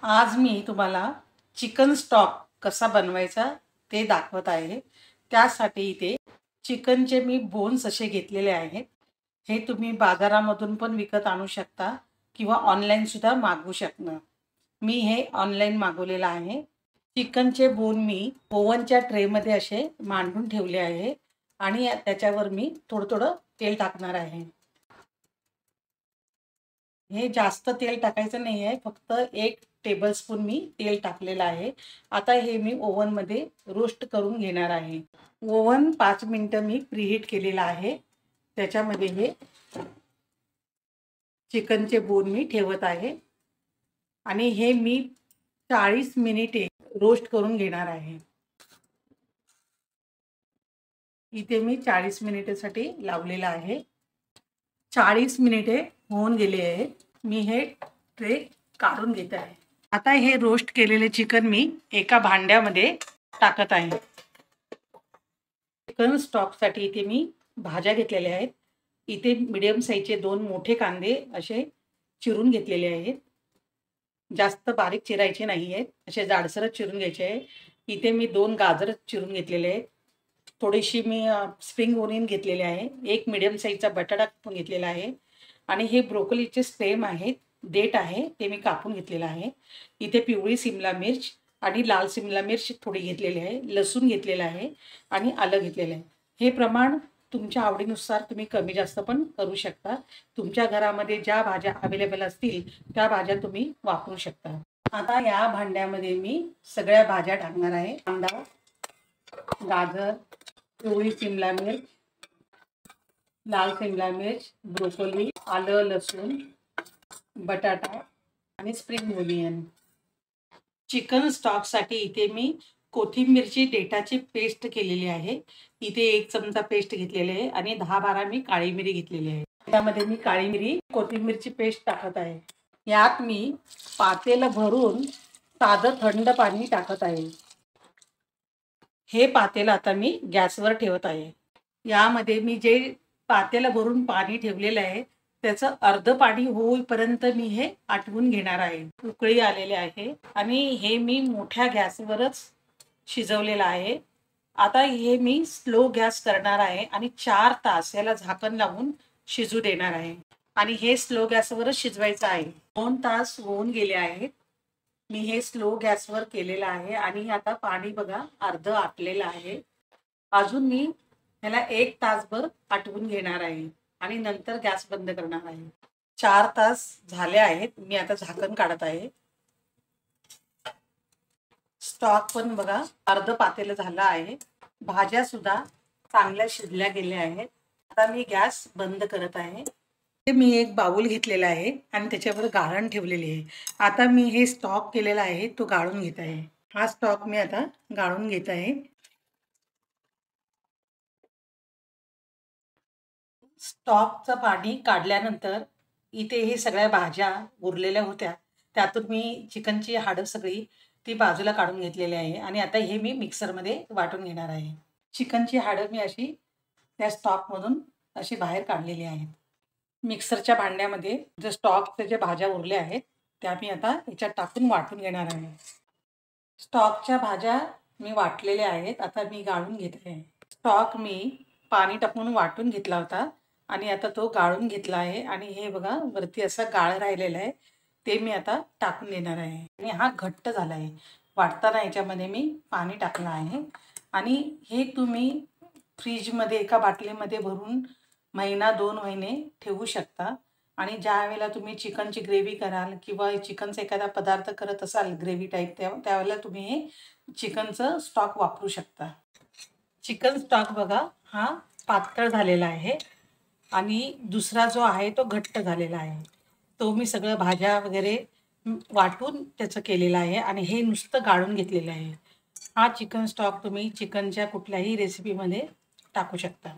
आज मी तुम्हाला chicken stock कसा बनवायचा ते दाखवत आहे। त्यासाठी इथे चिकनचे मी बोन्स असे घेतलेले आहेत। हे तुम्ही बाजारामधून पण विकत आणू शकता किंवा ऑनलाईन सुद्धा मागवू शकता। मी हे ऑनलाईन मागवलेलं आहे। चिकनचे बोन मी ओव्हनच्या ट्रेमध्ये असे मांडून ठेवले आहे आणि त्याच्यावर मी थोडं तेल टाकणार आहे। हे जास्त तेल टाकायचं नाही आहे, फक्त 1 टेबलस्पून मी तेल टाकलेलं आहे। आता हे मी ओव्हनमध्ये रोस्ट करून घेणार आहे। ओव्हन 5 मिनिटं मी प्रीहीट केलेला आहे। त्याच्यामध्ये हे चिकनचे बोन मी ठेवत आहे आणि हे मी 40 मिनिटे रोस्ट करून घेणार आहे। इथे मी 40 मिनिटासाठी लावलेला आहे। 40 मिनिटे होऊन गेले आहेत। मी हे ट्रे काढून घेत आहे। आता हे रोस्ट केलेले चिकन मी एका भांड्यामध्ये टाकत आहे। चिकन स्टॉकसाठी इथे मी भाज्या घेतलेल्या आहेत। इथे मीडियम साईजचे 2 मोठे कांदे असे चिरून घेतलेले आहेत। जास्त बारीक चिरायचे नाही आहेत, असे जाडसरच चिरून घ्यायचे आहे। इथे मी 2 गाजर चिरून घेतलेले आहेत। थोडीशी मी स्प्रिंग ओनियन घेतलेले आहे। 1 मीडियम साईजचा बटाटा पण घेतलेला आहे आणि हे ब्रोकोलीचे स्टेम आहेत, देठ आहे, ते मी कापून घेतलेलं आहे। इथे पिवळी सिमला मिर्च आणि लाल सिमला मिर्च थोडी घेतलेली आहे, लसूण घेतलेला आहे आणि आलं घेतलेलं आहे। हे प्रमाण तुमच्या आवडीनुसार तुम्ही कमी जास्त पण करू शकता। तुमच्या घरामध्ये ज्या भाज्या अवेलेबल असतील त्या भाज्या तुम्ही वापरू शकता। आता या भांड्यामध्ये मी सगळ्या भाज्या टाकणार आहे। कांदा, गाजर, पिवळी सिमला मिर्च, लाल सिमला मिर्च, ब्रोकोली, आलं, लसूण, बटाटा आणि स्प्रिंग ओनियन। चिकन स्टॉकसाठी इथे मी कोथिंबीरची देठाची पेस्ट केलेली आहे। इथे 1 चमचा पेस्ट घेतलेली आहे आणि 10-12 मी काळी मिरी घेतलेली आहे। त्यामध्ये मी काळी मिरी, कोथिंबीरची पेस्ट टाकत आहे। यात मी पातेलं भरून साधं थंड पाणी टाकत आहे। हे पातेलं आता मी गॅसवर ठेवत आहे। यामध्ये मी जे पातेलं भरून पाणी ठेवलेलं आहे त्याचं अर्ध पाणी होईपर्यंत मी हे आटवून घेणार आहे। उकळी आलेली आहे आणि हे मी मोठ्या गॅसवरच शिजवलेलं आहे। आता हे मी स्लो गॅस करणार आहे आणि 4 तास याला झाकण लावून शिजू देणार आहे आणि हे स्लो गॅसवरच शिजवायचं आहे। 2 तास होऊन गेले आहेत। मी हे स्लो गॅसवर केलेलं आहे आणि आता पाणी बघा अर्ध आटलेलं आहे। अजून मी ह्याला 1 तासभर आटवून घेणार आहे आणि नंतर गॅस बंद करणार आहे। 4 तास झाले आहेत। मी आता झाकण काढत आहे। स्टॉक पण बघा अर्ध पातेलं झालं आहे। भाज्या सुद्धा चांगल्या शिजल्या गेल्या आहेत। आता मी गॅस बंद करत आहे। मी एक बाउल घेतलेला आहे आणि त्याच्यावर गाळण ठेवलेली आहे। आता मी हे स्टॉक केलेला आहे तो गाळून घेत आहे। हा स्टॉक मी आता गाळून घेत आहे। स्टॉकचं पाणी काढल्यानंतर इथे हे सगळ्या भाज्या उरलेल्या होत्या, त्यातून मी चिकनची हाडं सगळी ती बाजूला काढून घेतलेली आहे आणि आता हे मी मिक्सरमध्ये वाटून घेणार आहे। चिकनची हाडं मी अशी त्या स्टॉकमधून अशी बाहेर काढलेली आहेत। मिक्सरच्या भांड्यामध्ये जे स्टॉकच्या ज्या भाज्या उरल्या आहेत त्या मी आता याच्यात टाकून वाटून घेणार आहे। स्टॉकच्या भाज्या मी वाटलेल्या आहेत, आता मी गाळून घेत आहे। स्टॉक मी पाणी टाकून वाटून घेतला होता आणि आता तो गाळून घेतला आहे आणि हे बघा वरती असं गाळ राहिलेलं आहे ते मी आता टाकून देणार आहे आणि हा घट्ट झाला आहे। वाटताना याच्यामध्ये मी पाणी टाकलं आहे आणि हे तुम्ही फ्रीजमध्ये एका बाटलीमध्ये भरून महिना 2 महिने ठेवू शकता आणि ज्यावेळेला तुम्ही चिकनची ग्रेव्ही कराल किंवा चिकनचा एखादा पदार्थ करत असाल ग्रेव्ही टाईप त्यावेळेला तुम्ही हे चिकनचं स्टॉक वापरू शकता। चिकन स्टॉक बघा हा पातळ झालेला आहे आणि दुसरा जो आहे तो घट्ट झालेला आहे। तो मी सगळं भाज्या वगैरे वाटून त्याचं केलेलं आहे आणि हे नुसतं गाळून घेतलेलं आहे। हा चिकन स्टॉक तुम्ही चिकनच्या कुठल्याही रेसिपीमध्ये टाकू शकता।